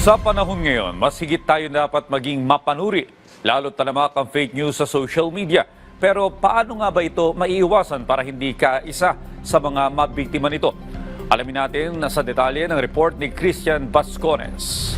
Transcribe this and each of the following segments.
Sa panahon ngayon, mas higit tayo dapat maging mapanuri, lalo talamak ang fake news sa social media. Pero paano nga ba ito maiiwasan para hindi ka isa sa mga mabiktima nito? Alamin natin sa detalye ng report ni Christian Bascones.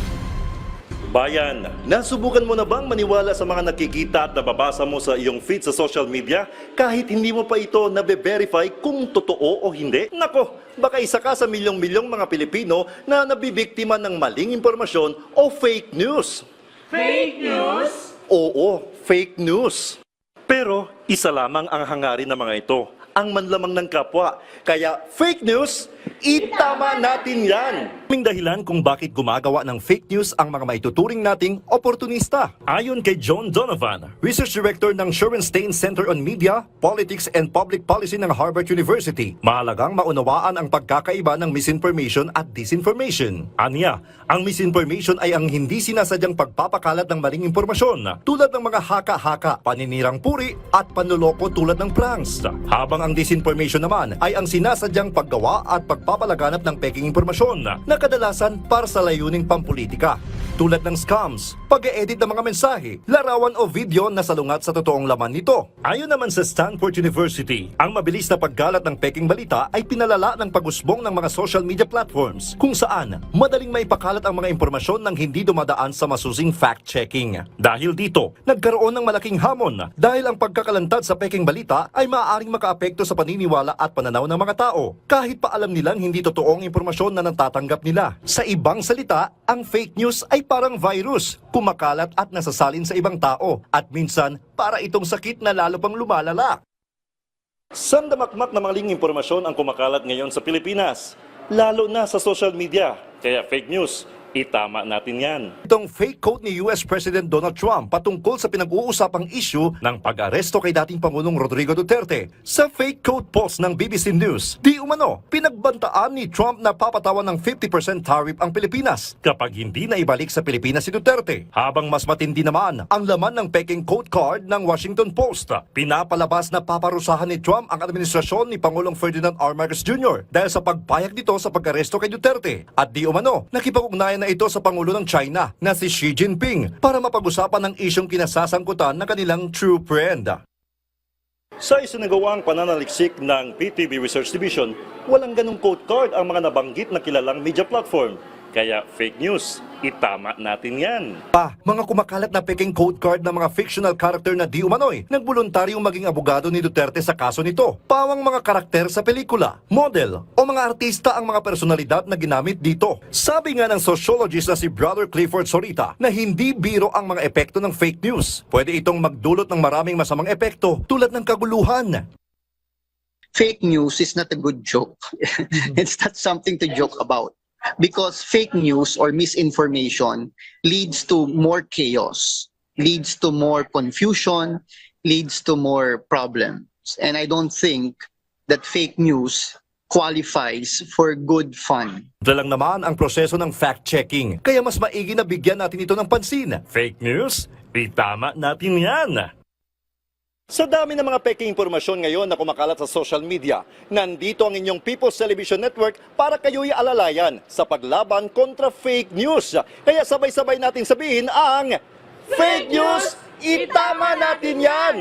Bayan, nasubukan mo na bang maniwala sa mga nakikita at nababasa mo sa iyong feed sa social media kahit hindi mo pa ito nabe-verify kung totoo o hindi? Nako, baka isa ka sa milyong-milyong mga Pilipino na nabibiktima ng maling impormasyon o fake news. Fake news? Oo, fake news. Pero isa lamang ang hangarin ng mga ito, ang manlamang ng kapwa. Kaya fake news, itama natin yan! May dahilan kung bakit gumagawa ng fake news ang mga maituturing nating oportunista. Ayon kay John Donovan, Research Director ng Shorenstein Center on Media, Politics and Public Policy ng Harvard University, mahalagang maunawaan ang pagkakaiba ng misinformation at disinformation. Aniya, ang misinformation ay ang hindi sinasadyang pagpapakalat ng maling impormasyon, tulad ng mga haka-haka, paninirang puri at panloloko tulad ng pranks. Habang ang disinformation naman ay ang sinasadyang paggawa at pagpapalaganap ng peking impormasyon na kadalasan para sa layuning pampolitika, tulad ng scams, pag-e-edit ng mga mensahe, larawan o video na salungat sa totoong laman nito. Ayon naman sa Stanford University, ang mabilis na paggalat ng peking balita ay pinalala ng pag-usbong ng mga social media platforms kung saan madaling maipakalat ang mga impormasyon nang hindi dumadaan sa masusing fact-checking. Dahil dito, nagkaroon ng malaking hamon dahil ang pagkakalantad sa peking balita ay maaaring makaapekto sa paniniwala at pananaw ng mga tao kahit pa alam nilang hindi totoong impormasyon na natatanggap nila. Sa ibang salita, ang fake news ay parang virus, kumakalat at nasasalin sa ibang tao at minsan para itong sakit na lalo pang lumalala. Sandamakmak na maling impormasyon ang kumakalat ngayon sa Pilipinas, lalo na sa social media. Kaya fake news, itama natin yan. Itong fake quote ni US President Donald Trump patungkol sa pinag-uusapang issue ng pag-aresto kay dating Pangulong Rodrigo Duterte. Sa fake quote post ng BBC News, di umano, pinagbantaan ni Trump na papatawan ng 50% tariff ang Pilipinas kapag hindi na ibalik sa Pilipinas si Duterte. Habang mas matindi naman ang laman ng peking quote card ng Washington Post. Pinapalabas na paparusahan ni Trump ang administrasyon ni Pangulong Ferdinand R. Marcos Jr. dahil sa pagpayag nito sa pag-aresto kay Duterte. At di umano, nakipag-ugnayan na ito sa Pangulo ng China na si Xi Jinping para mapag-usapan ng isyong kinasasangkutan ng kanilang true friend. Sa isinagawang pananaliksik ng PTV Research Division, walang ganong code card ang mga nabanggit na kilalang media platform. Kaya fake news, itama natin yan. Mga kumakalat na peking code card ng mga fictional character na di umano'y nagboluntaryong maging abogado ni Duterte sa kaso nito. Pawang mga karakter sa pelikula, model o mga artista ang mga personalidad na ginamit dito. Sabi nga ng sociologist na si Brother Clifford Sorita na hindi biro ang mga epekto ng fake news. Pwede itong magdulot ng maraming masamang epekto tulad ng kaguluhan. Fake news is not a good joke. It's not something to joke about. Because fake news or misinformation leads to more chaos, leads to more confusion, leads to more problems. And I don't think that fake news qualifies for good fun. Dalang naman ang proseso ng fact-checking, kaya mas maigi na bigyan natin ito ng pansin. Fake news? Itama natin yan! Sa dami ng mga peking impormasyon ngayon na kumakalat sa social media, nandito ang inyong People's Television Network para kayo'y alalayan sa paglaban kontra fake news. Kaya sabay-sabay natin sabihin ang fake news, itama natin yan!